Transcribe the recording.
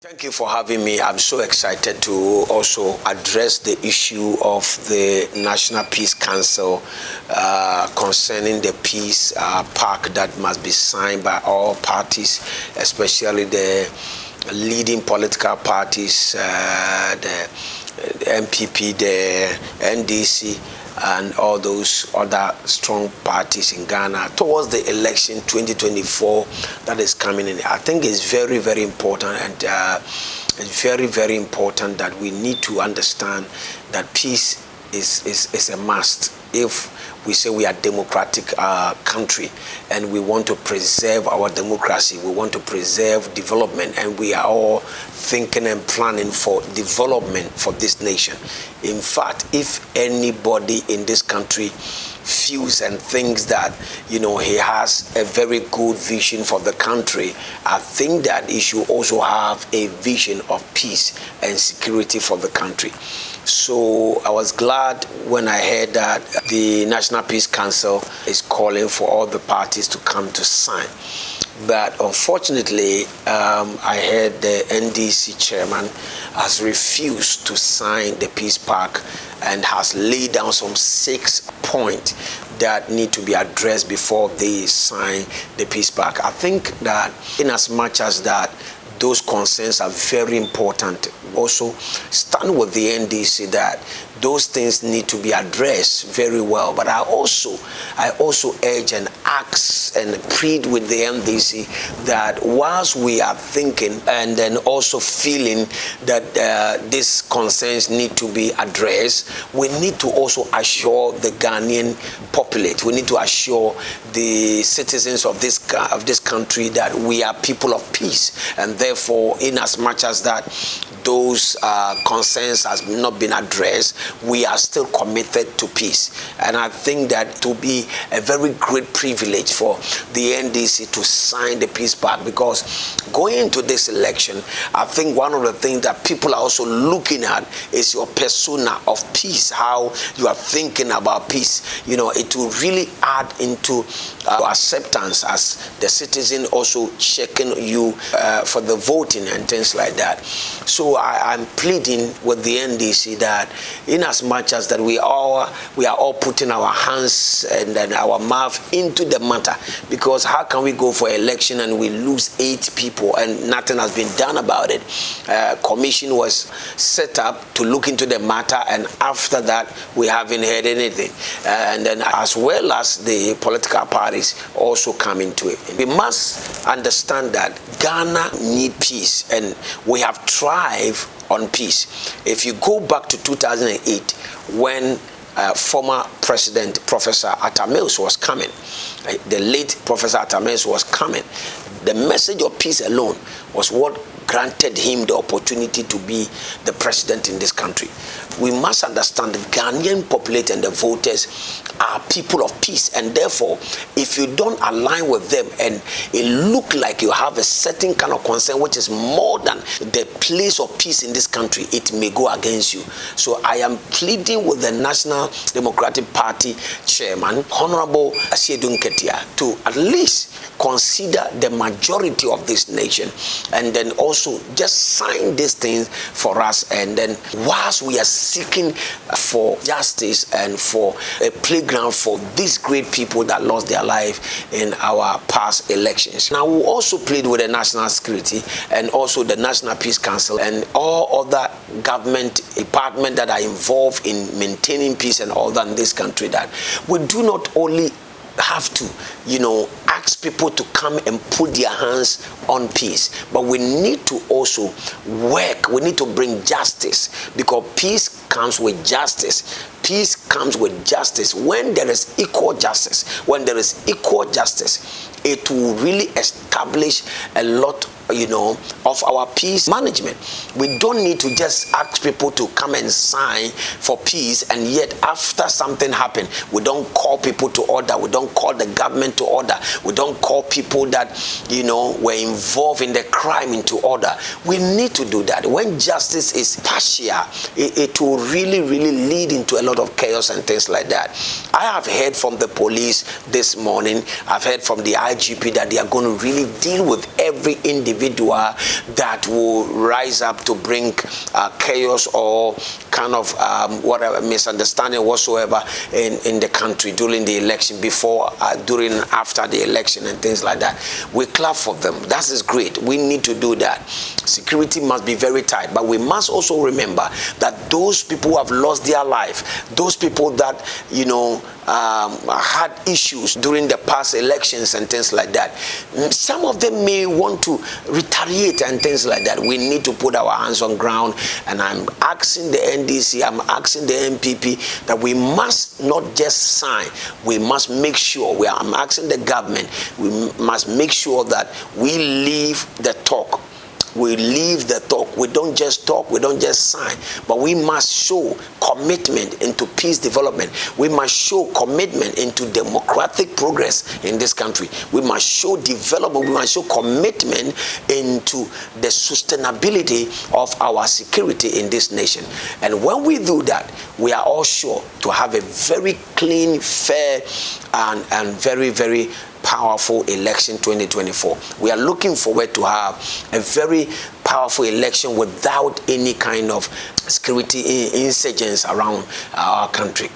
Thank you for having me. I'm so excited to also address the issue of the National Peace Council concerning the peace park that must be signed by all parties, especially the leading political parties, the MPP, the NDC, and all those other strong parties in Ghana towards the election 2024 that is coming in. I think it's very, very important, and it's very, very important that we need to understand that peace is a must if we say we are a democratic country and we want to preserve our democracy, we want to preserve development, and we are all thinking and planning for development for this nation. In fact, if anybody in this country feels and thinks that, he has a very good vision for the country, I think that he should also have a vision of peace and security for the country. So I was glad when I heard that the National Peace Council is calling for all the parties to come to sign. But unfortunately, I heard the NDC chairman has refused to sign the peace pact and has laid down some 6 points that need to be addressed before they sign the peace pact. I think that in as much as that those concerns are very important, also stand with the NDC that those things need to be addressed very well. But I also urge and ask and plead with the NDC that whilst we are thinking and then also feeling that these concerns need to be addressed, we need to also assure the Ghanaian populate, we need to assure the citizens of this country that we are people of peace, and therefore, in as much as that those concerns has not been addressed, we are still committed to peace. And I think that to be a very great privilege for the NDC to sign the peace pact, because going into this election, I think one of the things that people are also looking at is your persona of peace, how you are thinking about peace. It will really add into acceptance as the citizen also checking you for the voting and things like that. So I'm pleading with the NDC that in as much as that we are all putting our hands and then our mouth into the matter, because how can we go for election and we lose 8 people and nothing has been done about it? Commission was set up to look into the matter, and after that we haven't heard anything. And then as well as the political parties also come into it. We must understand that Ghana need peace, and we have thrived on peace. If you go back to 2008, when former President Professor Atta Mills was coming, the late Professor Atta Mills was coming, the message of peace alone was what granted him the opportunity to be the president in this country. We must understand the Ghanaian population and the voters are people of peace, and therefore, if you don't align with them and it look like you have a certain kind of concern which is more than the place of peace in this country, it may go against you. So I am pleading with the National Democratic Party chairman, Honorable Asiedu Nketia, to at least consider the majority of this nation and then also just sign these things for us. And then whilst we are seeking for justice and for a playground for these great people that lost their life in our past elections. Now we also plead with the national security and also the National Peace Council and all other government departments that are involved in maintaining peace and all that in this country, that we do not only have to, ask people to come and put their hands on peace, but we need to also work. We need to bring justice, because peace comes with justice. Peace comes with justice. When there is equal justice, it will really establish a lot of our peace management. We don't need to just ask people to come and sign for peace, and yet after something happened, we don't call people to order, we don't call the government to order, we don't call people that were involved in the crime into order. We need to do that. When justice is partial, it will really lead into a lot of chaos and things like that. I have heard from the police this morning, I've heard from the IGP that they are going to really deal with every individual individual that will rise up to bring chaos or kind of whatever misunderstanding whatsoever in the country during the election, before, during, after the election and things like that. We clap for them. That is great. We need to do that. Security must be very tight, but we must also remember that those people who have lost their life, those people that, you know, had issues during the past elections and things like that, some of them may want to retaliate and things like that. We need to put our hands on ground, and I'm asking the NDC, I'm asking the MPP that we must not just sign, we must make sure, I'm asking the government, we must make sure that we leave the talk. We leave the talk. We don't just talk, we don't just sign, but we must show commitment into peace development. We must show commitment into democratic progress in this country. We must show development, we must show commitment into the sustainability of our security in this nation. And when we do that, we are all sure to have a very clean, fair, and very, very powerful election 2024. We are looking forward to have a very powerful election without any kind of security insurgents around our country.